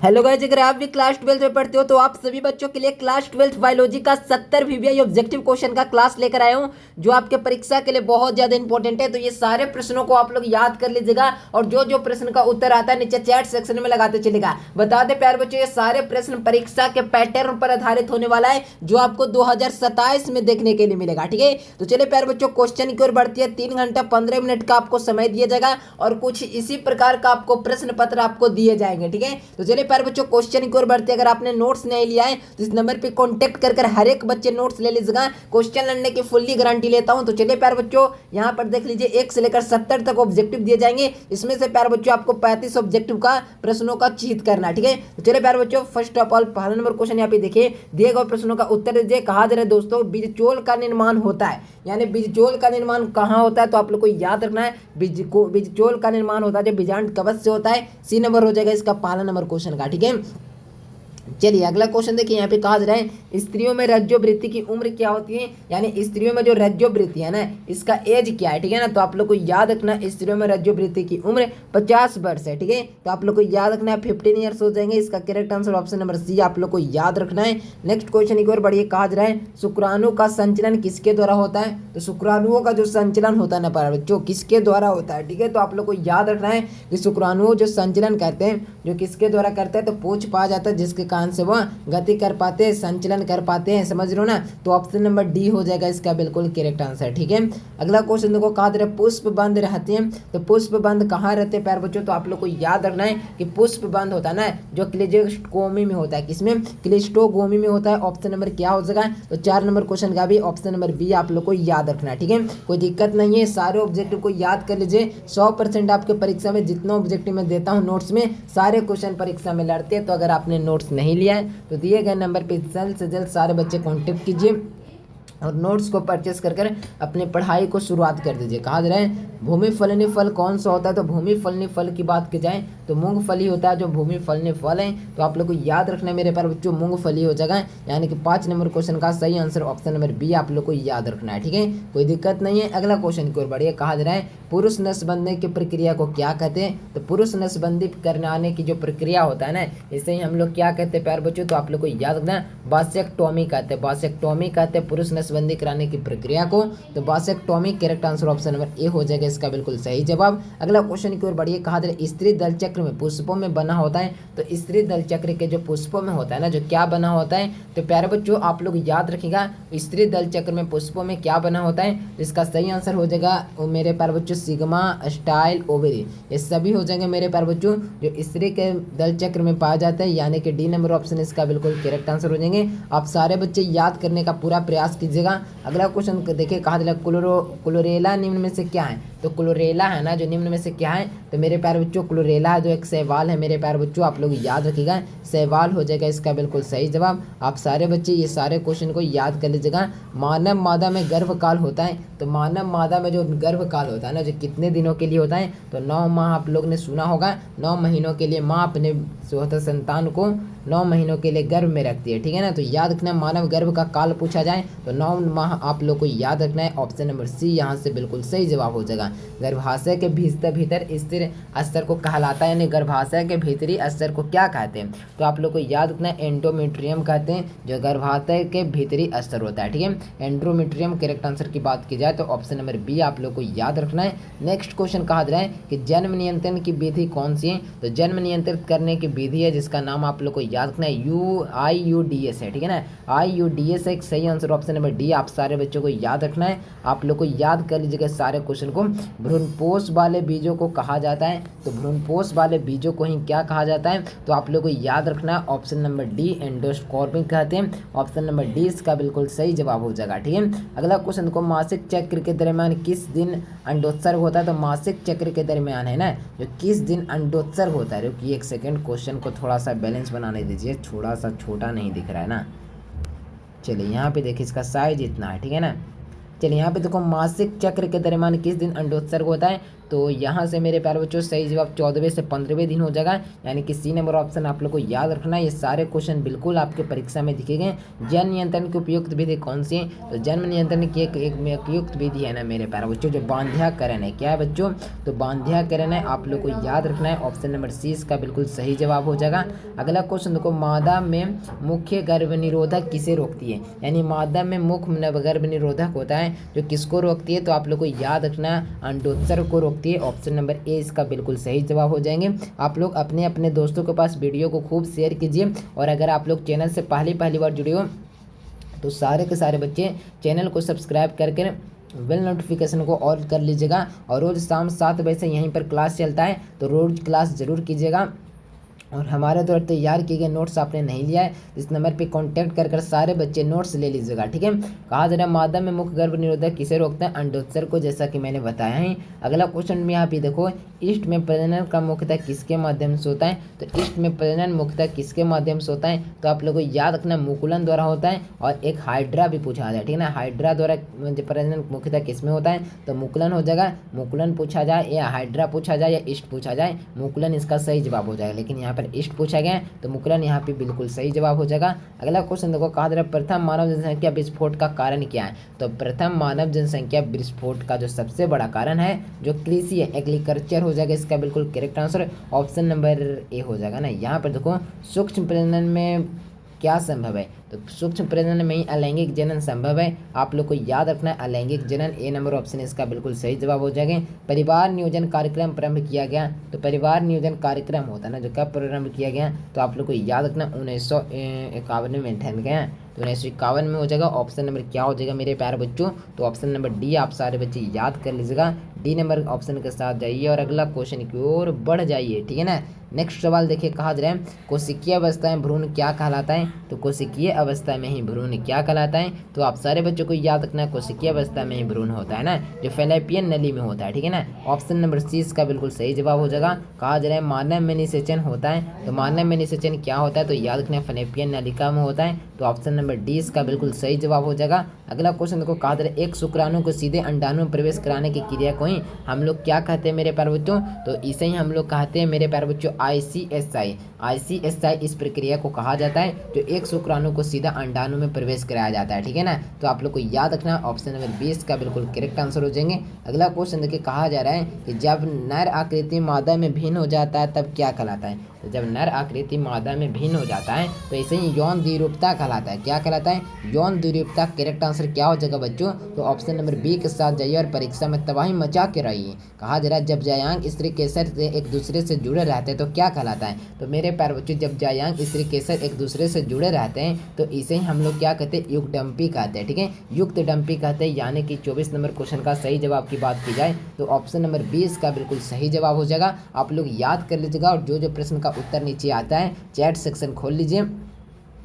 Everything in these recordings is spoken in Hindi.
हेलो गाइस, अगर आप भी क्लास 12 में पढ़ते हो तो आप सभी बच्चों के लिए क्लास 12 बायोलॉजी का 70 वीवीआई ऑब्जेक्टिव क्वेश्चन का क्लास लेकर आया हूं, जो आपके परीक्षा के लिए बहुत ज्यादा इंपॉर्टेंट है। तो ये सारे प्रश्नों को आप लोग याद कर लीजिएगा और जो जो प्रश्न का उत्तर आता है नीचे चैट सेक्शन में लगाते चलेगा। बता दे प्यारे बच्चों, ये सारे प्रश्न परीक्षा के पैटर्न पर आधारित होने वाला है, जो आपको 2027 में देखने के लिए मिलेगा। ठीक है, तो चलिए प्यारे बच्चों, क्वेश्चन की ओर बढ़ती है। 3 घंटा 15 मिनट का आपको समय दिया जाएगा और कुछ इसी प्रकार का आपको प्रश्न पत्र आपको दिए जाएंगे। ठीक है, तो चलिए प्यारे बच्चों, क्वेश्चन की ओर बढ़ते हैं। अगर आपने नोट्स नहीं लिया है तो इस नंबर पे कांटेक्ट कर हर एक बच्चे नोट्स ले लीजिएगा। क्वेश्चन लड़ने की फुल्ली गारंटी लेता हूं। तो चलिए प्यारे बच्चों, यहां पर देख लीजिए 1 से लेकर 70 तक ऑब्जेक्टिव दिए जाएंगे। इसमें से प्यारे बच्चों आपको 35 ऑब्जेक्टिव का प्रश्नों का चीत करना। ठीक है, तो चलिए प्यारे बच्चों, फर्स्ट ऑफ ऑल पहला नंबर क्वेश्चन यहाँ पे देखिए, दिए गए प्रश्नों का उत्तर दीजिए। कहा जा रहा है दोस्तों, बीजचोल का निर्माण होता है, यानी बीजचोल का निर्माण कहाँ होता है, तो आप लोग को याद रखना है बीजचोल का निर्माण होता है जब बीजांड कवच से होता है। सी नंबर हो जाएगा इसका पहला नंबर क्वेश्चन का। ठीक है, चलिए अगला क्वेश्चन देखिए, यहाँ पे कहा जा रहा है स्त्रियों में रज्जोवृत्ति की उम्र क्या होती है, यानी स्त्रियों में जो रज्जोवृत्ति है ना, इसका एज क्या है। ठीक है ना, तो आप लोग को याद रखना है स्त्रियों में रज्जोवृत्ति की उम्र 50 वर्ष है। ठीक है, तो आप लोग को याद रखना है 15 ईयर्स हो जाएंगे। इसका correct answer option number C आप लोग को याद रखना है। नेक्स्ट क्वेश्चन एक और बढ़िए, कहा जा रहा है शुक्राणु का संचलन किसके द्वारा होता है, तो शुक्राणुओं का जो संचलन होता है ना जो किसके द्वारा होता है। ठीक है, तो आप लोग को याद रखना है कि शुक्राणुओं जो संचलन करते हैं जो किसके द्वारा करते हैं, तो पूछ पाया जाता है जिसके कारण से वह गति कर पाते हैं, संचलन कर पाते हैं। समझ रहे हो ना, तो ऑप्शन नंबर डी हो जाएगा इसका बिल्कुल करेक्ट आंसर। ठीक है, अगला क्वेश्चन देखो, कहा जा रहा है पुष्प बंद रहते हैं, तो पुष्प बंद कहाँ रहते हैं प्यारे बच्चों, तो आप लोग को याद रखना है कि पुष्प बंद होता है ना जो क्लिस्टोगोमी में होता है। किसमें, क्लिस्टोगोमी में होता है। ऑप्शन नंबर क्या हो जाएगा, तो 4 नंबर क्वेश्चन का भी ऑप्शन नंबर बी आप लोग को याद रखना है। ठीक है, कोई दिक्कत नहीं है, सारे ऑब्जेक्टिव को याद कर लीजिए। 100% आपके परीक्षा में जितना ऑब्जेक्टिव मैं देता हूँ नोट्स में, सारे क्वेश्चन परीक्षा में लड़ते हैं। तो अगर आपने नोट्स नहीं लिया है तो दिए गए नंबर पे जल्द से जल्द सारे बच्चे कांटेक्ट कीजिए और नोट्स को परचेस कर अपनी पढ़ाई को शुरुआत कर दीजिए। कहा जा रहा है भूमि फलनी फल कौन सा होता है, तो भूमि फलनी फल की बात की जाए तो मूंगफली होता है जो भूमि फलनी फल है। तो आप लोग को याद रखना है मेरे प्यारे बच्चों, मूंगफली हो जाएगा, यानी कि 5 नंबर क्वेश्चन का सही आंसर ऑप्शन नंबर बी आप लोग को याद रखना है। ठीक है, कोई दिक्कत नहीं है। अगला क्वेश्चन की ओर बढ़िए, कहा जा रहा है पुरुष नसबंदी की प्रक्रिया को क्या कहते हैं, तो पुरुष नसबंदी करने की जो प्रक्रिया होता है ना, इसे ही हम लोग क्या कहते हैं प्यारे बच्चों, तो आप लोग को याद रखना है वासेक्टोमी कहते हैं। वासेक्टोमी कहते हैं पुरुष नसबंदी कराने की प्रक्रिया को, तो vasectomy correct answer option number A हो जाएगा इसका बिल्कुल सही जवाब। अगला क्वेश्चन की ओर बढ़िए, कहा जा रहा है स्त्री दल चक्र में पुष्पों में बना होता है, तो स्त्री दल चक्र के जो पुष्पों में होता है ना, जो क्या बना होता है, तो प्यारे बच्चों आप लोग याद रखिएगा स्त्री दल चक्र में पुष्पों में क्या बना होता है, तो इसका सही आंसर हो जाएगा मेरे प्यारे बच्चों सिग्मा स्टाइल ओवेरी। ये सभी हो जाएंगे मेरे प्यारे बच्चों जो स्त्री के दल चक्र में पाया जाता है, यानी कि डी नंबर ऑप्शन इसका बिल्कुल करेक्ट आंसर हो जाएंगे। आप सारे बच्चे याद करने का पूरा प्रयास कीजिएगा। अगला क्वेश्चन देखिए, कहा जा रहा है क्लोरेला निम्न में से क्या है, तो क्लोरेला है ना जो निम्न में से क्या है, तो मेरे प्यारे बच्चों क्लोरेला जो एक शैवाल है मेरे प्यारे बच्चों, आप लोग याद रखिएगा शैवाल हो जाएगा इसका बिल्कुल सही जवाब। आप सारे बच्चे ये सारे क्वेश्चन को याद कर लीजिएगा। मानव मादा में गर्भकाल होता है, तो मानव मादा में जो गर्भकाल होता है ना जो कितने दिनों के लिए होता है, तो 9 माह आप लोग ने सुना होगा। 9 महीनों के लिए माँ अपने संतान को 9 महीनों के लिए गर्भ में रखती है। ठीक है ना, तो याद रखना मानव गर्भ का काल पूछा जाए तो 9 माह आप लोग को याद रखना है। ऑप्शन नंबर सी यहाँ से बिल्कुल सही जवाब हो जाएगा। गर्भाशय के भीतर स्थिर स्तर को कहलाता है, यानी गर्भाशय के भीतरी स्तर को क्या कहते हैं, तो आप लोग को याद रखना है एंडोमेट्रियम कहते हैं, जो गर्भाशय के भीतरी स्तर होता है। ठीक है, एंडोमेट्रियम करेक्ट आंसर की बात की जाए तो ऑप्शन नंबर बी आप लोग को याद रखना है। नेक्स्ट क्वेश्चन कहा जा रहा है कि जन्म नियंत्रण की विधि कौन सी है, तो जन्म नियंत्रित करने की विधि है जिसका नाम आप लोग को याद रखना है IUDS है। ठीक है ना, IUDS एक सही आंसर ऑप्शन नंबर डी आप सारे बच्चों को याद रखना है। आप लोग को याद कर लीजिएगा सारे क्वेश्चन को। भ्रूणपोष वाले बीजों को कहा जाता है, तो भ्रूणपोष वाले बीजों को ही क्या कहा जाता है, तो आप लोग को याद रखना है ऑप्शन नंबर डी एंडोस्पर्म कहते हैं। ऑप्शन नंबर डी इसका बिल्कुल सही जवाब हो जाएगा। ठीक है, अगला क्वेश्चन को मासिक चक्र के दरमियान किस दिन अंडोत्सर्ग होता है, तो मासिक चक्र के दरमियान है ना जो किस दिन अंडोत्सर्ग होता है। रुकिए एक सेकंड, क्वेश्चन को थोड़ा सा बैलेंस बनाने दीजिए, थोड़ा सा छोटा नहीं दिख रहा है ना। चलिए यहाँ पे देखिए इसका साइज इतना है। ठीक है ना, चलिए यहाँ पे देखो मासिक चक्र के दरमियान किस दिन अंडोत्सर्ग होता है, तो यहाँ से मेरे प्यारे बच्चों सही जवाब 14वें से 15वें दिन हो जाएगा, यानी कि सी नंबर ऑप्शन आप लोग को याद रखना है। ये सारे क्वेश्चन बिल्कुल आपके परीक्षा में दिखे गए। जन्म नियंत्रण की उपयुक्त विधि कौन सी है? तो जन्म नियंत्रण की एक उपयुक्त विधि है ना मेरे प्यारे बच्चों, जो बांध्याकरण है। क्या है बच्चों? तो बांध्याकरण है, आप लोग को याद रखना है। ऑप्शन नंबर सी इसका बिल्कुल सही जवाब हो जाएगा। अगला क्वेश्चन देखो, मादा में मुख्य गर्भनिरोधक किसे रोकती है? यानी मादा में मुख्य गर्भनिरोधक होता है जो किसको रोकती है? तो आप लोग को याद रखना अंडोत्सर्ग को रोकती है। ऑप्शन नंबर ए इसका बिल्कुल सही जवाब हो जाएंगे। आप लोग अपने अपने दोस्तों के पास वीडियो को खूब शेयर कीजिए, और अगर आप लोग चैनल से पहली बार जुड़े हो तो सारे के सारे बच्चे चैनल को सब्सक्राइब करके बेल नोटिफिकेशन को ऑन कर लीजिएगा। और रोज़ शाम 7 बजे से यहीं पर क्लास चलता है, तो रोज़ क्लास ज़रूर कीजिएगा। और हमारे द्वारा तैयार किए गए नोट्स आपने नहीं लिया है, इस नंबर पे कांटेक्ट कर सारे बच्चे नोट्स ले लीजिएगा, ठीक है। कहा जा रहा है मादा में मुख्य गर्भ निरोधक किसे रोकते हैं? अंडोत्सर्ग को, जैसा कि मैंने बताया है। अगला क्वेश्चन में यहाँ पे देखो, ईस्ट में प्रजनन का मुख्यतः किसके माध्यम से होता है? तो ईस्ट में प्रजनन मुख्यतः किसके माध्यम से होता है? तो आप लोगों को याद रखना मुकुलन द्वारा होता है, और एक हाइड्रा भी पूछा जाए, ठीक है ना। हाइड्रा द्वारा प्रजनन मुख्यतः किस में होता है? तो मुकुलन हो जाएगा। मुकुलन पूछा जाए या हाइड्रा पूछा जाए या ईस्ट पूछा जाए, मुकुलन इसका सही जवाब हो जाएगा। लेकिन यहाँ पर ईस्ट पूछा गया तो मुकुलन यहाँ पे बिल्कुल सही जवाब हो जाएगा। अगला क्वेश्चन देखो, कहा जा रहा है प्रथम मानव जनसंख्या विस्फोट का कारण क्या है? तो प्रथम मानव जनसंख्या विस्फोट का जो सबसे बड़ा कारण है जो कृषि है, एग्रीकल्चर हो जाएगा इसका बिल्कुल correct answer. Option number A हो जाएगा ना। यहाँ पर देखो, सूक्ष्म प्रजनन में क्या संभव है? तो सूक्ष्म प्रजनन में ही अलैंगिक जनन संभव है। आप लोग को याद रखना है अलैंगिक जनन, ए नंबर ऑप्शन इसका बिल्कुल सही जवाब हो जाएगा। परिवार नियोजन कार्यक्रम प्रारंभ किया गया, तो परिवार नियोजन कार्यक्रम होता है ना जो कब प्रारंभ किया गया? तो आप लोग को याद रखना 1951 में ठहर गया, तो 1951 में हो जाएगा। ऑप्शन नंबर क्या हो जाएगा मेरे प्यारे बच्चों? तो ऑप्शन नंबर डी आप सारे बच्चे याद कर लीजिएगा, डी नंबर ऑप्शन के साथ जाइए और अगला क्वेश्चन की ओर बढ़ जाइए, ठीक है ना। नेक्स्ट सवाल देखिए, कहा जा रहा है कोशिकीय अवस्था में भ्रूण क्या कहलाता है? तो कोशिकीय अवस्था में ही भ्रूण क्या कहलाता है? तो आप सारे बच्चों को याद रखना है कोशिकीय अवस्था में ही भ्रूण होता है ना, जो फैलोपियन नली में होता है, ठीक है ना। ऑप्शन नंबर सी इसका बिल्कुल सही जवाब हो जाएगा। कहा जा रहा है मानव में निषेचन होता है, तो मानव में निषेचन क्या होता है? तो याद रखना फैलोपियन नलिका में होता है, तो ऑप्शन नंबर डी इसका बिल्कुल सही जवाब हो जाएगा। अगला क्वेश्चन देखो, कहा जा रहा है एक शुक्राणु को सीधे अंडाणु में प्रवेश कराने की क्रिया को ही हम लोग क्या कहते हैं मेरे प्यारे बच्चों? तो इसे ही हम लोग कहते हैं मेरे प्यारे बच्चों ICSI इस प्रक्रिया को कहा जाता है जो एक शुक्राणु को सीधा अंडाणु में प्रवेश कराया जाता है, ठीक है ना। तो आप लोग को याद रखना ऑप्शन नंबर 20 का बिल्कुल करेक्ट आंसर हो जाएंगे। अगला क्वेश्चन देखिए, कहा जा रहा है कि जब नर आकृति मादा में भिन्न हो जाता है तब क्या कहलाता है? तो जब नर आकृति मादा में भिन्न हो जाता है तो इसे ही यौन द्विरूपता कहलाता है। क्या कहलाता है? यौन द्विरूपता। करेक्ट आंसर क्या हो जाएगा बच्चों? तो ऑप्शन नंबर बी के साथ जाइए और परीक्षा में तबाही मचा के रहिए। कहा जा रहा है जब जायांग स्त्री केसर से एक दूसरे से जुड़े रहते हैं तो क्या कहलाता है? तो मेरे प्यारे बच्चों, जब जायांग स्त्री केसर एक दूसरे से जुड़े रहते हैं तो इसे ही हम लोग क्या कहते हैं? युक्त डंपी कहते हैं, ठीक है, युक्त डंपी कहते हैं। यानी कि 24 नंबर क्वेश्चन का सही जवाब की बात की जाए तो ऑप्शन नंबर 20 का बिल्कुल सही जवाब हो जाएगा। आप लोग याद कर लीजिएगा, और जो प्रश्न का उत्तर नीचे आता है चैट सेक्शन खोल लीजिए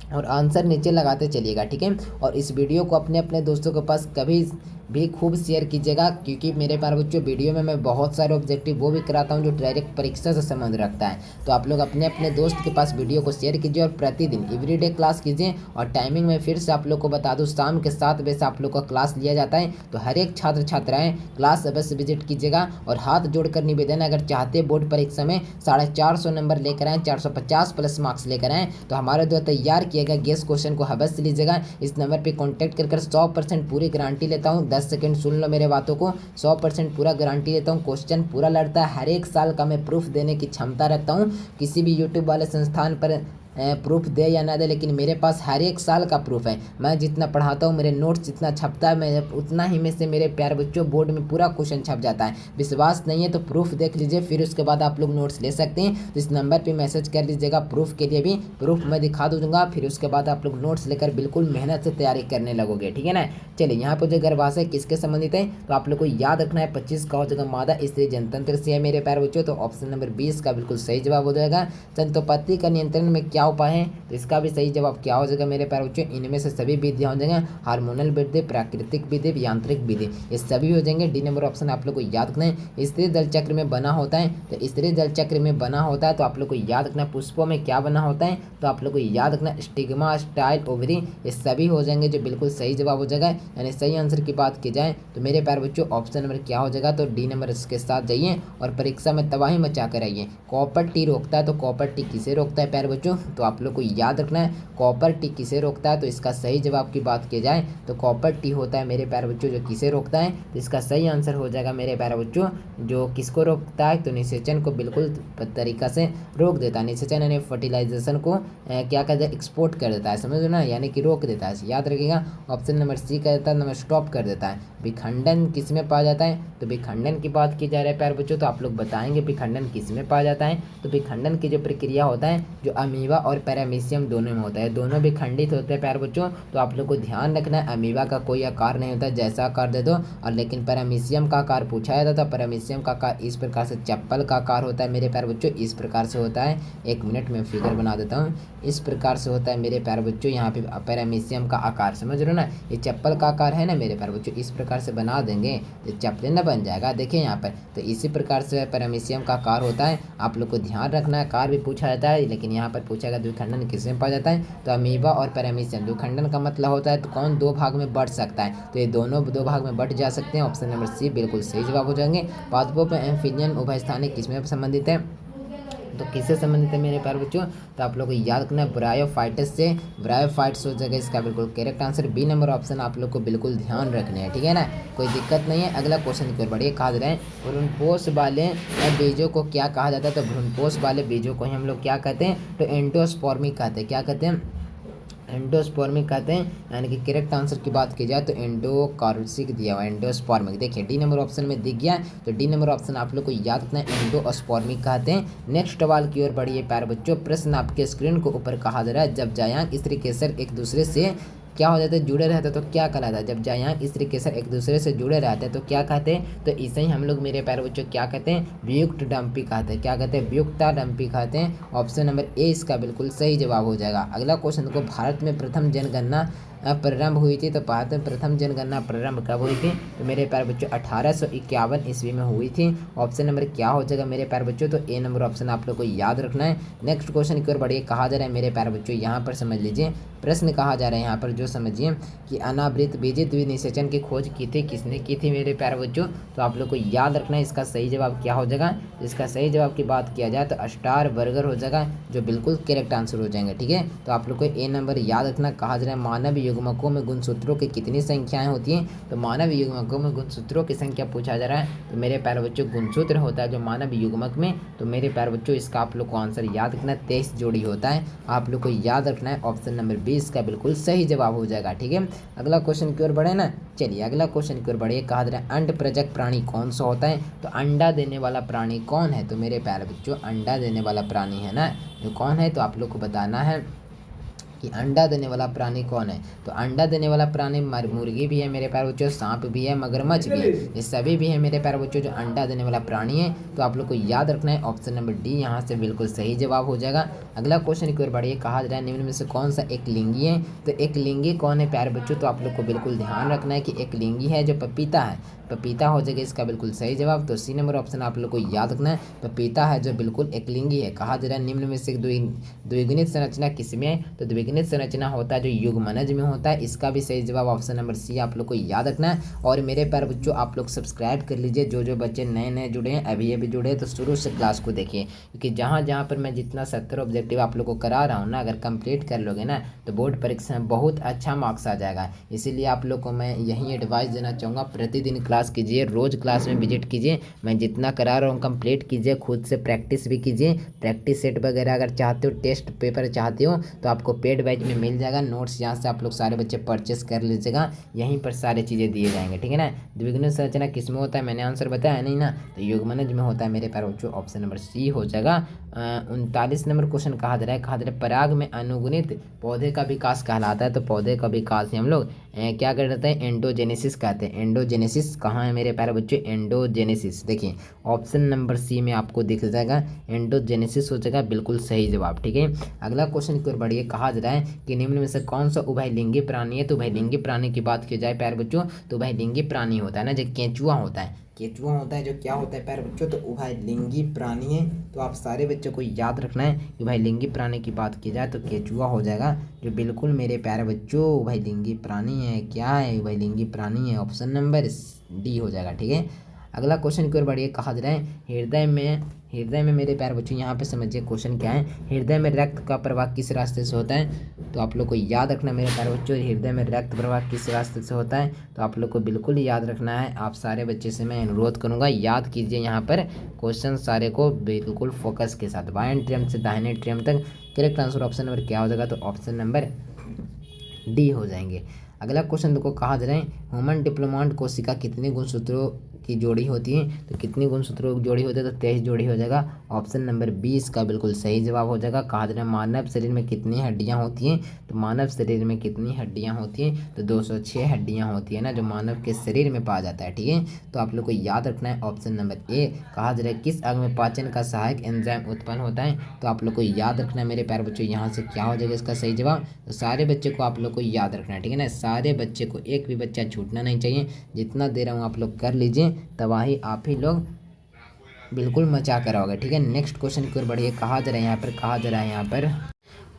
और आंसर नीचे लगाते चलिएगा, ठीक है। और इस वीडियो को अपने अपने दोस्तों के पास कभी भी खूब शेयर कीजिएगा, क्योंकि मेरे प्यारे बच्चों वीडियो में मैं बहुत सारे ऑब्जेक्टिव वो भी कराता हूँ जो डायरेक्ट परीक्षा से संबंध रखता है। तो आप लोग अपने अपने दोस्त के पास वीडियो को शेयर कीजिए और प्रतिदिन एवरीडे क्लास कीजिए। और टाइमिंग में फिर से आप लोग को बता दूँ, शाम के 7 बजे से आप लोग का क्लास लिया जाता है, तो हर एक छात्र छात्राएँ क्लास अवश्य विजिट कीजिएगा। और हाथ जोड़कर निवेदन, अगर चाहते बोर्ड परीक्षा में 450 नंबर लेकर आएँ, 450 प्लस मार्क्स लेकर आएँ, तो हमारे द्वारा तैयार किए गए गेस क्वेश्चन को अवश्य लीजिएगा। इस नंबर पर कॉन्टैक्ट कर 100% पूरी गारंटी लेता हूँ। 10 सेकंड सुन लो मेरे बातों को, 100% पूरा गारंटी देता हूँ। क्वेश्चन पूरा लड़ता है, हर एक साल का मैं प्रूफ देने की क्षमता रखता हूँ। किसी भी यूट्यूब वाले संस्थान पर प्रूफ दे या ना दे, लेकिन मेरे पास हर एक साल का प्रूफ है। मैं जितना पढ़ाता हूँ, मेरे नोट्स जितना छपता है, मैं उतना ही में से मेरे प्यारे बच्चों बोर्ड में पूरा क्वेश्चन छप जाता है। विश्वास नहीं है तो प्रूफ देख लीजिए, फिर उसके बाद आप लोग नोट्स ले सकते हैं। तो इस नंबर पे मैसेज कर लीजिएगा प्रूफ के लिए भी, प्रूफ मैं दिखा दूंगा, फिर उसके बाद आप लोग नोट्स लेकर बिल्कुल मेहनत से तैयारी करने लगोगे, ठीक है ना। चलिए, यहाँ पर जो गर्भाशय किसके संबंधित है, तो आप लोग को याद रखना है 25 का हो जाएगा मादा स्त्री जनतंत्र से है मेरे प्यारे बच्चों। तो ऑप्शन नंबर 20 का बिल्कुल सही जवाब हो जाएगा। संतोपत्ति का नियंत्रण में क्या क्या उपाय है, तो इसका भी सही जवाब क्या हो जाएगा मेरे प्यारे बच्चों, इनमें से सभी विधियाँ हो जाएंगे, हार्मोनल विधि, प्राकृतिक विधि, यांत्रिक विधि, ये सभी हो जाएंगे। डी नंबर ऑप्शन आप लोग को याद रखना है। स्त्री दल चक्र में बना होता है, तो स्त्री दल चक्र में बना होता है तो आप लोग को याद रखना है। पुष्पों में क्या बना होता है, तो आप लोग को याद रखना स्टिग्मा, स्टाइल, ओवरी, ये सभी हो जाएंगे जो बिल्कुल सही जवाब हो जाएगा। यानी सही आंसर की बात की जाए तो मेरे प्यारे बच्चों ऑप्शन नंबर क्या हो जाएगा, तो डी नंबर इसके साथ जाइए और परीक्षा में तबाही मचा कर आइए। कॉपर टी रोकता है, तो कॉपर टी किसे रोकता है प्यारे बच्चों, तो आप लोग को याद रखना है कॉपर टी किसे रोकता है, तो इसका सही जवाब की बात की जाए तो कॉपर टी होता है मेरे प्यारे बच्चों जो किसे रोकता है, तो इसका सही आंसर हो जाएगा मेरे प्यारे बच्चों जो किसको रोकता है, तो निषेचन को बिल्कुल तरीका से रोक देता है। निषेचन यानी फर्टिलाइजेशन को क्या कहते हैं, एक्सपोर्ट कर देता है, समझ लो ना, यानी कि रोक देता है। याद रखिएगा ऑप्शन नंबर सी का देता है, नंबर स्टॉप कर देता है। विखंडन किस में पाया जाता है, तो विखंडन की बात की जा रही है प्यारे बच्चों, तो आप लोग बताएंगे विखंडन किस में पाया जाता है, तो विखंडन की जो प्रक्रिया होता है जो अमीबा और पैरामीशियम दोनों में होता है, दोनों विखंडित होते हैं प्यारे बच्चों। तो आप लोग को ध्यान रखना है अमीबा का कोई आकार नहीं होता, जैसा आकार दे दो, और लेकिन पैरामीशियम का आकार पूछा जाता था, पैरामीशियम का आकार इस प्रकार से चप्पल का आकार होता है मेरे प्यारे बच्चों, इस प्रकार से होता है। एक मिनट में फिगर बना देता हूँ, इस प्रकार से होता है मेरे प्यारे बच्चों यहाँ पे पैरामीशियम का आकार, समझ रहे हो ना, ये चप्पल का आकार है ना मेरे प्यारे बच्चों, इस प्रकार से बना देंगे तो चप्पल न बन जाएगा, देखिए यहाँ पर, तो इसी प्रकार से पैरामीशियम का आकार होता है। आप लोग को ध्यान रखना है, आकार भी पूछा जाता है, लेकिन यहाँ पर पूछेगा द्विखंडन किसमें पाया जाता है, तो अमीबा और पैरामीशियम। द्विखंडन का मतलब होता है तो कौन दो भाग में बढ़ सकता है, तो ये दोनों दो भाग में बढ़ जा सकते हैं। ऑप्शन नंबर सी बिल्कुल सही जवाब हो जाएंगे। पादपों में एम्फिलियन उभयस्थानिक किसमें संबंधित है, तो किससे संबंधित है मेरे प्यारे बच्चों, तो आप लोग को याद रखना है ब्रायोफाइटस से, ब्रायोफाइट्स हो जाएगा इसका बिल्कुल correct answer. B number option आप लोग को बिल्कुल ध्यान रखने हैं, ठीक है ना, कोई दिक्कत नहीं है। अगला क्वेश्चन की ओर बढ़िए, कहा जा रहा है भ्रूणपोष वाले बीजों को क्या कहा जाता है, तो भ्रूणपोष वाले बीजों को ही हम लोग क्या कहते हैं, तो एंडोस्पर्मिक कहते हैं, क्या कहते हैं, एंडोस्पर्मिक कहते हैं। यानी कि करेक्ट आंसर की बात की जाए तो एंडोकार्सिक दिया हुआ है, एंडोस्पर्मिक। देखिए डी नंबर ऑप्शन में दिख गया, तो डी नंबर ऑप्शन आप लोग को याद रखना है, एंडोस्पर्मिक कहते हैं। नेक्स्ट सवाल की ओर बढ़िए प्यारे बच्चों, प्रश्न आपके स्क्रीन को ऊपर कहा जा रहा है, जब जायांग स्त्री केसर एक दूसरे से क्या हो जाता है, जुड़े रहते तो क्या कहलाता है, जब जायांग स्त्री केसर एक दूसरे से जुड़े रहते हैं तो क्या कहते हैं, तो इसे ही हम लोग मेरे प्यारे बच्चों क्या कहते हैं, वियुक्त डंपी कहते हैं, क्या कहते हैं, वियुक्ता डंपी कहते हैं। ऑप्शन नंबर ए इसका बिल्कुल सही जवाब हो जाएगा। अगला क्वेश्चन को, भारत में प्रथम जनगणना प्रारंभ हुई थी, तो भारत में प्रथम जनगणना प्रारंभ कब हुई थी, तो मेरे प्यारे बच्चों 1851 ईस्वी में हुई थी। ऑप्शन नंबर क्या हो जाएगा मेरे प्यारे बच्चों, तो ए नंबर ऑप्शन आप लोग को याद रखना है। नेक्स्ट क्वेश्चन की ओर बढ़िए, कहा जा रहा है मेरे प्यारे बच्चों, यहाँ पर समझ लीजिए प्रश्न कहा जा रहा है यहाँ पर जो समझिए कि अनावृत बीजित द्विनिषेचन की खोज की थी, किसने की थी मेरे प्यारे बच्चों, तो आप लोग को याद रखना है इसका सही जवाब क्या हो जाएगा। इसका सही जवाब की बात किया जाए तो स्टार बर्गर हो जाएगा, जो बिल्कुल करेक्ट आंसर हो जाएंगे, ठीक है। तो आप लोग को ए नंबर याद रखना। कहा जा रहा है मानव युग्मकों में गुणसूत्रों की कितनी संख्याएं होती हैं, तो मानव युग्मकों में गुणसूत्रों की संख्या पूछा जा रहा है, तो मेरे प्यारे बच्चों गुणसूत्र होता है जो मानव युग्मक में, तो मेरे प्यारे बच्चों इसका आप लोग को आंसर याद रखना है 23 जोड़ी होता है, आप लोग को याद रखना है। ऑप्शन नंबर 20 का बिल्कुल सही जवाब हो जाएगा, ठीक है। अगला क्वेश्चन की ओर बढ़े ना, चलिए अगला क्वेश्चन की ओर बढ़िए। कहा जा रहा है अंड प्रजक प्राणी कौन सा होता है, तो अंडा देने वाला प्राणी कौन है, तो मेरे प्यारे बच्चों अंडा देने वाला प्राणी है ना, जो कौन है, तो आप लोग को बताना है कि अंडा देने वाला प्राणी कौन है। तो अंडा देने वाला प्राणी मुर्गी भी है मेरे प्यारे बच्चों, सांप भी है, मगरमच्छ भी है, ये सभी भी है मेरे प्यारे बच्चों जो अंडा देने वाला प्राणी है। तो आप लोग को याद रखना है ऑप्शन नंबर डी यहाँ से बिल्कुल सही जवाब हो जाएगा। अगला क्वेश्चन की ओर बढ़िए। कहा जा रहा है निम्न में से कौन सा एक लिंगी है, तो एक लिंगी कौन है प्यारे बच्चों, तो आप लोग को बिल्कुल ध्यान रखना है कि एक लिंगी है जो पपीता है, पपीता हो जाएगा इसका बिल्कुल सही जवाब। तो सी नंबर ऑप्शन आप लोग को याद रखना है, पपीता है जो बिल्कुल एक लिंगी है। कहा जा रहा है निम्न में से द्विगुणित संरचना किसमें है, तो द्विगुणित संरचना होता है जो युग्मनज में होता है, इसका भी सही जवाब ऑप्शन नंबर सी आप लोग को याद रखना है। और मेरे प्यारे बच्चों आप लोग सब्सक्राइब कर लीजिए, जो बच्चे नए नए जुड़े हैं अभी जुड़े हैं तो शुरू से क्लास को देखिए, क्योंकि जहाँ पर मैं जितना 70 ऑब्जेक्टिव आप लोग को करा रहा हूँ ना, अगर कंप्लीट कर लोगे ना तो बोर्ड परीक्षा में बहुत अच्छा मार्क्स आ जाएगा। इसीलिए आप लोग को मैं यही एडवाइस देना चाहूँगा, प्रतिदिन क्लास कीजिए, रोज़ क्लास में विजिट कीजिए, मैं जितना करा रहा हूँ कंप्लीट कीजिए, खुद से प्रैक्टिस भी कीजिए। प्रैक्टिस सेट वगैरह अगर चाहते हो, टेस्ट पेपर चाहते हो तो आपको पेड बैच में मिल जाएगा, नोट्स यहाँ से आप लोग सारे बच्चे परचेस कर लीजिएगा, यहीं पर सारी चीज़ें दिए जाएंगे, ठीक है ना। द्विगुणित संरचना किस में होता है, मैंने आंसर बताया नहीं ना, तो युग्मनज में होता है मेरे प्यारे बच्चों, ऑप्शन नंबर सी हो जाएगा। 39 नंबर क्वेश्चन कहा जा रहा है, पराग में अनुगुणित पौधे का विकास कहलाता है, तो पौधे का विकास ही हम लोग क्या कहते हैं, एंडोजेनेसिस कहते हैं। एंडोजेनेसिस कहाँ है मेरे प्यारे बच्चों, एंडोजेनेसिस। देखिए ऑप्शन नंबर सी में आपको दिख जाएगा, एंडोजेनेसिस हो जाएगा बिल्कुल सही जवाब। ठीक है, अगला क्वेश्चन की ओर बढ़िए। कहा जा रहा है कि निम्न में से कौन सा उभयलिंगी प्राणी है। तो उभयलिंगी प्राणी की बात की जाए प्यारे बच्चों, तो उभयलिंगी प्राणी होता है ना, जो केंचुआ होता है, केंचुआ होता है जो क्या होता है प्यारे बच्चों, तो उभयलिंगी प्राणी है। तो आप सारे बच्चों को याद रखना है कि उभयलिंगी प्राणी की बात की जाए तो केंचुआ हो जाएगा, जो बिल्कुल मेरे प्यारे बच्चों उभयलिंगी प्राणी है। क्या है, उभयलिंगी प्राणी है, ऑप्शन नंबर डी हो जाएगा। ठीक है, अगला क्वेश्चन की ओर बढ़िए। कहा जा रहा है हृदय में मेरे प्यारे बच्चों, यहाँ पे समझिए क्वेश्चन क्या है। हृदय में रक्त का प्रवाह किस रास्ते से होता है। तो आप लोग को याद रखना है मेरे प्यारे बच्चों, हृदय में रक्त प्रवाह किस रास्ते से होता है। तो आप लोग को बिल्कुल याद रखना है। आप सारे बच्चे से मैं अनुरोध करूँगा, याद कीजिए यहाँ पर क्वेश्चन सारे को बिल्कुल फोकस के साथ। बाएं ट्रियम से दाहिने ट्रियम तक करेक्ट आंसर ऑप्शन नंबर क्या हो जाएगा, तो ऑप्शन नंबर डी हो जाएंगे। अगला क्वेश्चन देखो, कहा जा रहा है ह्यूमन डिप्लोमांट कोशिका कितने गुणसूत्रों की जोड़ी होती है। तो कितनी गुणसूत्रों की जोड़ी होती है, तो 23 जोड़ी हो जाएगा। ऑप्शन नंबर 20 का बिल्कुल सही जवाब हो जाएगा। कहा जा रहा है मानव शरीर में कितनी हड्डियां होती हैं। तो मानव शरीर में कितनी हड्डियां होती हैं, तो 206 हड्डियां होती है ना, जो मानव के शरीर में पाया जाता है। ठीक है, तो आप लोग को याद रखना है ऑप्शन नंबर ए। कहा जा रहा है किस अंग में पाचन का सहायक एंजाइम उत्पन्न होता है। तो आप लोग को याद रखना है मेरे प्यारे बच्चों, यहाँ से क्या हो जाएगा इसका सही जवाब। तो सारे बच्चे को आप लोग को याद रखना है, ठीक है ना, सारे बच्चे को, एक भी बच्चा छूटना नहीं चाहिए। जितना दे रहा हूँ आप लोग कर लीजिए, तबाही आप ही लोग बिल्कुल मचा कर आओगे। ठीक है, नेक्स्ट क्वेश्चन की ओर बढ़िए। कहा जा रहा है यहाँ पर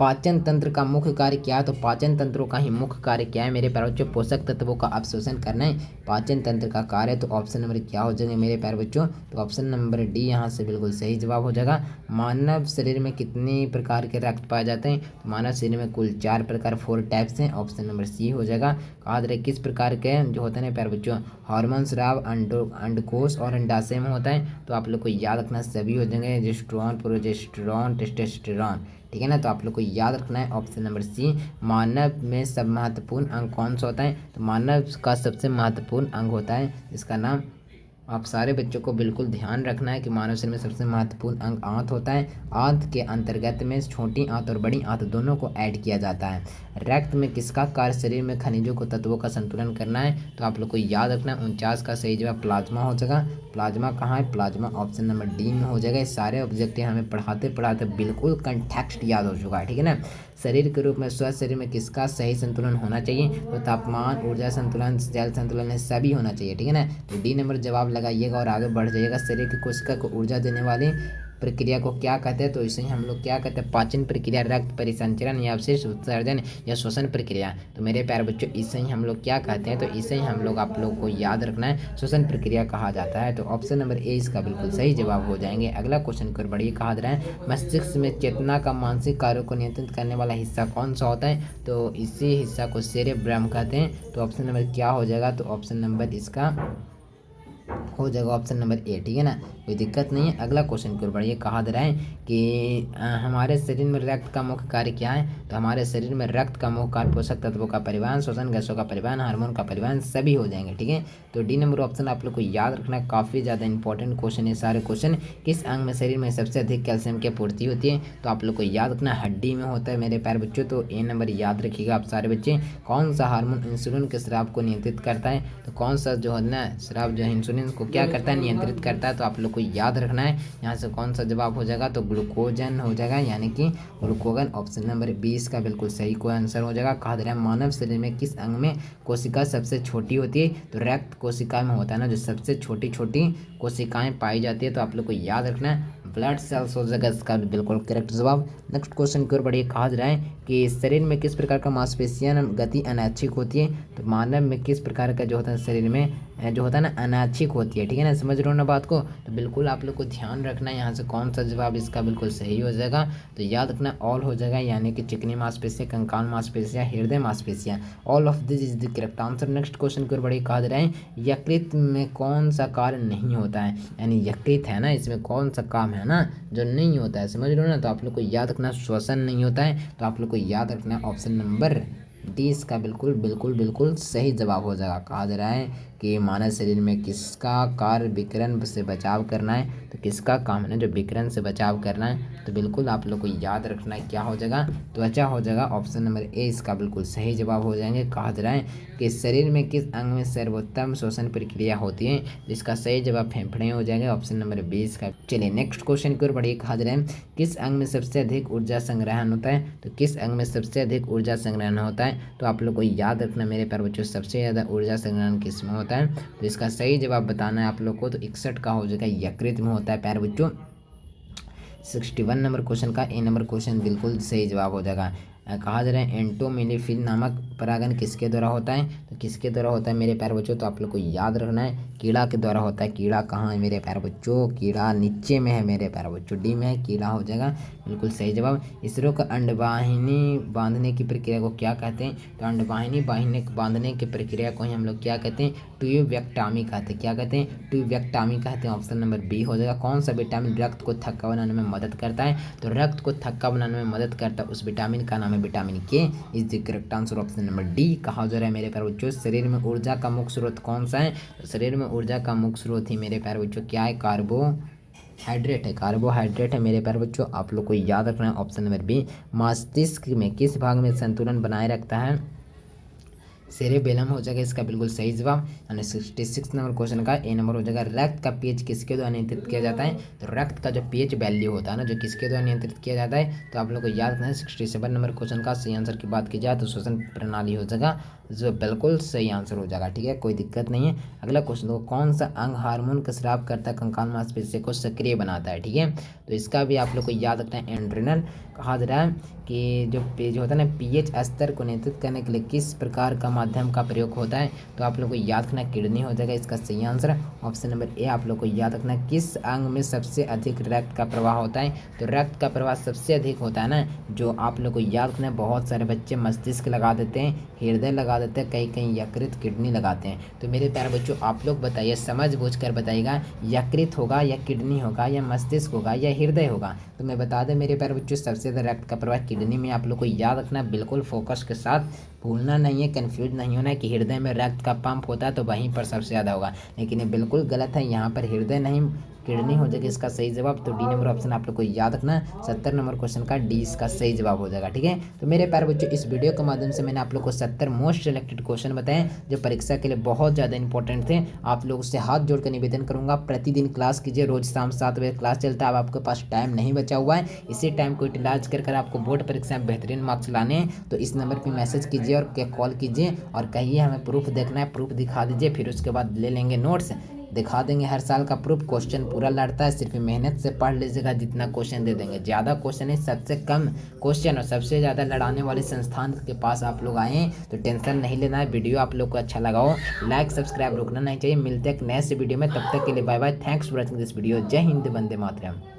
पाचन तंत्र का मुख्य कार्य क्या है। तो पाचन तंत्रों का ही मुख्य कार्य क्या है मेरे प्यारे बच्चों, पोषक तत्वों का अवशोषण करना है पाचन तंत्र का कार्य। तो ऑप्शन नंबर क्या हो जाएगा मेरे प्यारे बच्चों, तो ऑप्शन नंबर डी यहाँ से बिल्कुल सही जवाब हो जाएगा। मानव शरीर में कितने प्रकार के रक्त पाए जाते हैं। तो मानव शरीर में कुल 4 प्रकार 4 टाइप्स हैं, ऑप्शन नंबर सी हो जाएगा। कहा जा रहा है किस प्रकार के जो होते हैं प्यारे बच्चों, हार्मोन स्राव, अंडकोश और अंडाशय में होता है। तो आप लोग को याद रखना सभी हो जाएंगे, एस्ट्रोजन, प्रोजेस्टेरॉन, टेस्टोस्टेरॉन। ठीक है ना, तो आप लोग को याद रखना है ऑप्शन नंबर सी। मानव में सब महत्वपूर्ण अंग कौन सा होता है। तो मानव का सबसे महत्वपूर्ण अंग होता है जिसका नाम, आप सारे बच्चों को बिल्कुल ध्यान रखना है कि मानव शरीर में सबसे महत्वपूर्ण अंग आंत होता है। आंत के अंतर्गत में छोटी आंत और बड़ी आंत दोनों को ऐड किया जाता है। रक्त में किसका कार्य शरीर में खनिजों को तत्वों का संतुलन करना है। तो आप लोग को याद रखना है 49 का सही जवाब प्लाज्मा हो जाएगा। प्लाज्मा कहाँ है, प्लाज्मा ऑप्शन नंबर डी में हो जाएगा। सारे ऑब्जेक्टिव हमें पढ़ाते पढ़ाते बिल्कुल कंटेक्स्ट याद हो चुका है। ठीक है ना, शरीर के रूप में स्वस्थ शरीर में किसका सही संतुलन होना चाहिए। तो तापमान, ऊर्जा संतुलन, जल संतुलन है, सभी होना चाहिए। ठीक है ना, तो डी नंबर जवाब लगाइएगा और आगे बढ़ जाइएगा। शरीर की कोशिका को ऊर्जा देने वाली प्रक्रिया को क्या कहते हैं। तो इसे ही हम लोग क्या कहते हैं, पाचन प्रक्रिया, रक्त परिसंचरण या अवशेष उत्सर्जन या श्वसन प्रक्रिया। तो मेरे प्यारे बच्चों इसे ही हम लोग क्या कहते हैं, तो इसे ही हम लोग, आप लोग को याद रखना है, श्वसन प्रक्रिया कहा जाता है। तो ऑप्शन नंबर ए इसका बिल्कुल सही जवाब हो जाएंगे। अगला क्वेश्चन कर बढ़िए। कहा जा रहा है मस्तिष्क में चेतना का मानसिक कार्यों को नियंत्रित करने वाला हिस्सा कौन सा होता है। तो इसी हिस्सा को सेरेब्रम कहते हैं। तो ऑप्शन नंबर क्या हो जाएगा, तो ऑप्शन नंबर इसका हो जाएगा ऑप्शन नंबर ए। ठीक है ना, कोई दिक्कत नहीं है। अगला क्वेश्चन की ओर बढ़िए। कहा जा रहा है कि हमारे शरीर में रक्त का मुख्य कार्य क्या है। तो हमारे शरीर में रक्त का मुख्य कार्य पोषक तत्वों का परिवहन, श्वसन, गैसों का परिवहन, हार्मोन का परिवहन, सभी हो जाएंगे। ठीक है, तो डी नंबर ऑप्शन आप लोग को याद रखना है, काफ़ी ज़्यादा इंपॉर्टेंट क्वेश्चन है सारे क्वेश्चन। किस अंग में शरीर में सबसे अधिक कैल्शियम की आपूर्ति होती है। तो आप लोग को याद रखना हड्डी में होता है मेरे प्यारे बच्चों। तो ए नंबर याद रखिएगा आप सारे बच्चे। कौन सा हार्मोन इंसुलिन के स्राव को नियंत्रित करता है। तो कौन सा जो है ना स्राव जो है इंसुलिन को क्या करता है, नियंत्रित करता है। तो आप लोग को याद रखना है यहाँ से कौन सा जवाब हो जाएगा, तो ग्लूकोजन हो जाएगा, यानी कि ग्लूकोगन। ऑप्शन नंबर 20 का बिल्कुल सही को आंसर हो जाएगा। कहा जा रहा है मानव शरीर में किस अंग में कोशिका सबसे छोटी होती है। तो रक्त कोशिका में होता है ना, जो सबसे छोटी छोटी कोशिकाएं पाई जाती है। तो आप लोग को याद रखना है ब्लड सेल्स हो जाएगा इसका बिल्कुल करेक्ट जवाब। नेक्स्ट क्वेश्चन की ओर बढ़िए। कहा जा रहा है कि शरीर में किस प्रकार का मांसपेशियां गति अनैच्छिक होती है। तो मानव में किस प्रकार का जो होता है शरीर में जो होता है ना अनैच्छिक होती है। ठीक है ना, समझ रहे हो ना बात को। तो बिल्कुल आप लोग को ध्यान रखना है यहाँ से कौन सा जवाब इसका बिल्कुल सही हो जाएगा। तो याद रखना ऑल हो जाएगा, यानी कि चिकनी मांसपेशियां, कंकाल मांसपेशियां, हृदय मांसपेशियां, all of this is the correct answer. Next question की ओर बढ़िए। कहा जा रहा है यकृत में कौन सा कार्य नहीं होता है, यानी यकृत है ना इसमें कौन सा काम है ना जो नहीं होता है, समझ रहे हो ना। तो आप लोग को याद रखना श्वसन नहीं होता है। तो आप लोग को याद रखना ऑप्शन नंबर डी इसका बिल्कुल बिल्कुल बिल्कुल सही जवाब हो जाएगा। कहा जा रहा है कि मानव शरीर में किसका कार्य विकिरण से बचाव करना है, तो किसका काम है जो विकिरण से बचाव करना है, तो बिल्कुल आप लोग को याद रखना है क्या हो जाएगा, त्वचा हो जाएगा। ऑप्शन नंबर ए इसका बिल्कुल सही जवाब हो जाएंगे। कहा जा रहा है कि शरीर में किस अंग में सर्वोत्तम श्वसन प्रक्रिया होती है, जिसका सही जवाब फेफड़े हो जाएंगे। ऑप्शन नंबर 20 का। चलिए नेक्स्ट क्वेश्चन की ओर बढ़िए। कहा जा रहा है किस अंग में सबसे अधिक ऊर्जा संग्रहण होता है, तो किस अंग में सबसे अधिक ऊर्जा संग्रहण होता है, तो आप लोग को याद रखना मेरे प्यारे बच्चों सबसे ज़्यादा ऊर्जा संग्रहण किस में होता है, तो इसका सही जवाब बताना है आप लोग को। तो 61 का हो जाएगा यकृत में होता है प्यारे बच्चों। 61 नंबर क्वेश्चन का ए नंबर क्वेश्चन बिल्कुल सही जवाब हो जाएगा। कहा जा रहा है एंटोमेलिफिल नामक परागण किसके द्वारा होता है, तो किसके द्वारा होता है मेरे प्यारे बच्चों, तो आप लोग को याद रखना है कीड़ा के द्वारा होता है। कीड़ा कहाँ है मेरे प्यारे बच्चों, कीड़ा नीचे में है मेरे प्यारे बच्चों, डी में है, कीड़ा हो जाएगा बिल्कुल सही जवाब। इसरो का अंडवाहिनी बांधने की प्रक्रिया को क्या कहते हैं, तो अंडवाहिनी बांधने की प्रक्रिया को ही हम लोग क्या कहते हैं, ट्यूबेक्टमी कहते हैं। क्या कहते हैं, ट्यूबेक्टमी कहते हैं। ऑप्शन नंबर बी हो जाएगा। कौन सा विटामिन रक्त को थक्का बनाने में मदद करता है, तो रक्त को थक्का बनाने में मदद करता है उस विटामिन का नाम है विटामिन के। Is the correct answer option number D. कहा जा रहा है मेरे प्यारे बच्चों शरीर में ऊर्जा का मुख्य स्रोत कौन सा है, तो शरीर में ऊर्जा का मुख्य स्रोत ही मेरे प्यारे बच्चों क्या है, कार्बोहाइड्रेट है। कार्बोहाइड्रेट है मेरे प्यारे बच्चों, आप लोग को याद रखना है। Option number B. मस्तिष्क में किस भाग में संतुलन बनाए रखता है, सेरेबेलम हो जाएगा इसका बिल्कुल सही जवाब। यानी 66 नंबर क्वेश्चन का ए नंबर हो जाएगा। रक्त का पीएच किसके द्वारा नियंत्रित किया जाता है, तो रक्त का जो पीएच वैल्यू होता है ना, जो किसके द्वारा नियंत्रित किया जाता है, तो आप लोग को याद रखना है। 67 नंबर क्वेश्चन का सही आंसर की बात की जाए तो श्वसन प्रणाली हो जाएगा, जो बिल्कुल सही आंसर हो जाएगा। ठीक है, कोई दिक्कत नहीं है। अगला क्वेश्चन को कौन सा अंग हार्मोन का स्राव करता है कंकाल मांसपेशी को सक्रिय बनाता है। ठीक है, तो इसका भी आप लोग को याद रखना है एड्रिनल। कहा जा रहा है कि जो होता है ना पीएच स्तर को नियंत्रित करने के लिए किस प्रकार का माध्यम का प्रयोग होता है, तो आप लोग को याद रखना किडनी हो जाएगा इसका सही आंसर। ऑप्शन नंबर ए आप लोग को याद रखना किस अंग में सबसे अधिक रक्त का प्रवाह होता है, तो रक्त का प्रवाह सबसे अधिक होता है ना, जो आप लोग को याद रखना है। बहुत सारे बच्चे मस्तिष्क लगा देते हैं, हृदय लगा देते हैं, कहीं कहीं यकृत किडनी लगाते हैं। तो मेरे प्यारे बच्चों आप लोग बताइए, समझ बूझ कर बताइएगा, यकृत होगा या किडनी होगा या मस्तिष्क होगा या हृदय होगा। तो मैं बता दें मेरे प्यारे बच्चों सबसे ज़्यादा रक्त का प्रवाह किडनी में। आप लोग को याद रखना बिल्कुल फोकस के साथ, भूलना नहीं है, कंफ्यूज नहीं होना है कि हृदय में रक्त का पंप होता है तो वहीं पर सबसे ज़्यादा होगा, लेकिन ये बिल्कुल गलत है। यहाँ पर हृदय नहीं किडनी हो जाएगी इसका सही जवाब। तो डी नंबर ऑप्शन आप लोग को याद रखना। 70 नंबर क्वेश्चन का डी इसका सही जवाब हो जाएगा। ठीक है, तो मेरे प्यारे बच्चों इस वीडियो के माध्यम से मैंने आप लोग को 70 मोस्ट सिलेक्टेड क्वेश्चन बताए जो परीक्षा के लिए बहुत ज़्यादा इंपॉर्टेंट थे। आप लोगों से हाथ जोड़कर निवेदन करूंगा प्रतिदिन क्लास कीजिए। रोज शाम 7 बजे क्लास चलता है। अब आपके पास टाइम नहीं बचा हुआ है, इसी टाइम को यूटिलाइज कर आपको बोर्ड परीक्षा में बेहतरीन मार्क्स लाने हैं, तो इस नंबर पर मैसेज कीजिए और कॉल कीजिए और कहिए हमें प्रूफ देखना है, प्रूफ दिखा दीजिए, फिर उसके बाद ले लेंगे नोट्स, दिखा देंगे हर साल का प्रूफ। क्वेश्चन पूरा लड़ता है, सिर्फ मेहनत से पढ़ लीजिएगा, जितना क्वेश्चन दे देंगे। ज़्यादा क्वेश्चन है, सबसे कम क्वेश्चन और सबसे ज़्यादा लड़ाने वाले संस्थान के पास आप लोग आए हैं, तो टेंशन नहीं लेना है। वीडियो आप लोग को अच्छा लगा हो, लाइक सब्सक्राइब रुकना नहीं चाहिए। मिलते हैं एक नए से वीडियो में, तब तक के लिए bye bye. Thanks for watching this video. जय हिंद, वंदे मातरम।